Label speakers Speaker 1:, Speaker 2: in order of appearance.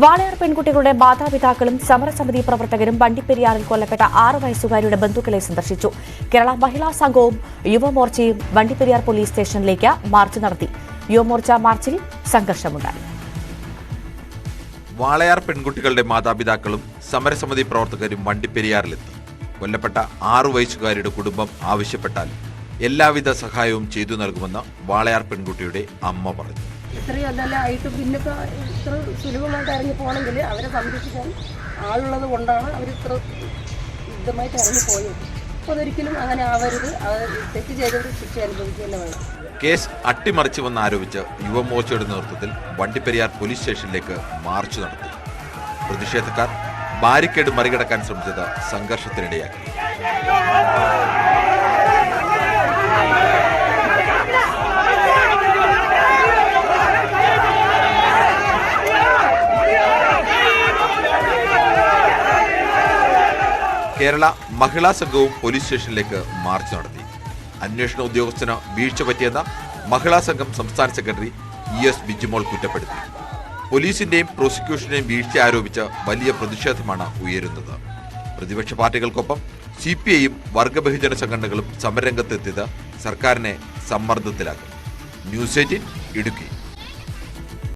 Speaker 1: വാളയാർ പെൺകുട്ടികളുടെ മാതാപിതാക്കളും സമരസമിതി പ്രവർത്തകരും വണ്ടിപ്പെരിയാറിൽ കൊല്ലപ്പെട്ട 6 വയസ്സുകാരിയുടെ ബന്ധുക്കളെ സന്ദർശിച്ചു. കേരള മഹിളാ സംഘവും യുവമോർച്ചയും വണ്ടിപ്പെരിയാർ പോലീസ് സ്റ്റേഷനിലേക്ക് മാർച്ച് നടത്തി. യുവമോർച്ച മാർച്ചിൽ സംഘർഷമുണ്ടായി.
Speaker 2: വാളയാർ പെൺകുട്ടികളുടെ മാതാപിതാക്കളും സമരസമിതി പ്രവർത്തകരും വണ്ടിപ്പെരിയാറിലെത്തി. കൊല്ലപ്പെട്ട 6 വയസ്സുകാരിയുടെ കുടുംബം ആവശ്യപ്പെട്ടാൽ എല്ലാവിധ സഹായവും ചെയ്തു നൽകുമെന്ന് വാളയാർ പെൺകുട്ടിയുടെ അമ്മ പറഞ്ഞു.
Speaker 3: ഇത്രയും അല്ലായിട്ട് പിന്നെ ഇത്ര സുലഭമായിട്ട് ഇറങ്ങി പോകണമെങ്കിൽ അവരെ സംരക്ഷിക്കാൻ ആളുള്ളത് കൊണ്ടാണ് അവർ ഇത്ര യുദ്ധമായിട്ട് ഇറങ്ങി പോയത്. അപ്പോൾ അതൊരിക്കലും അങ്ങനെ ആവരുത്. തെറ്റ് ചെയ്തവർ ശിക്ഷ അനുഭവിക്കുക വേണം.
Speaker 2: കേസ് അട്ടിമറിച്ചുവെന്ന് ആരോപിച്ച് യുവമോർച്ചയുടെ നേതൃത്വത്തിൽ വണ്ടിപ്പെരിയാർ പോലീസ് സ്റ്റേഷനിലേക്ക് മാർച്ച് നടത്തി. പ്രതിഷേധക്കാർ ബാരിക്കേഡ് മറികടക്കാൻ ശ്രമിച്ചത് സംഘർഷത്തിനിടയാക്കി. കേരള മഹിളാ സംഘവും പോലീസ് സ്റ്റേഷനിലേക്ക് മാർച്ച് നടത്തി. അന്വേഷണ ഉദ്യോഗസ്ഥന് വീഴ്ച പറ്റിയെന്ന മഹിളാ സംഘം സംസ്ഥാന സെക്രട്ടറി ES ബിജിമോൾ കുറ്റപ്പെടുത്തി. പോലീസിന്റെയും പ്രോസിക്യൂഷന്റെയും വീഴ്ച ആരോപിച്ച് വലിയ പ്രതിഷേധമാണ് ഉയരുന്നത്. പ്രതിപക്ഷ പാർട്ടികൾക്കൊപ്പം CPIയും വർഗബഹുജന സംഘടനകളും സമരരംഗത്തെത്തിയത് സർക്കാരിനെ സമ്മർദ്ദത്തിലാക്കും. ന്യൂസ് 18 ഇടുക്കി.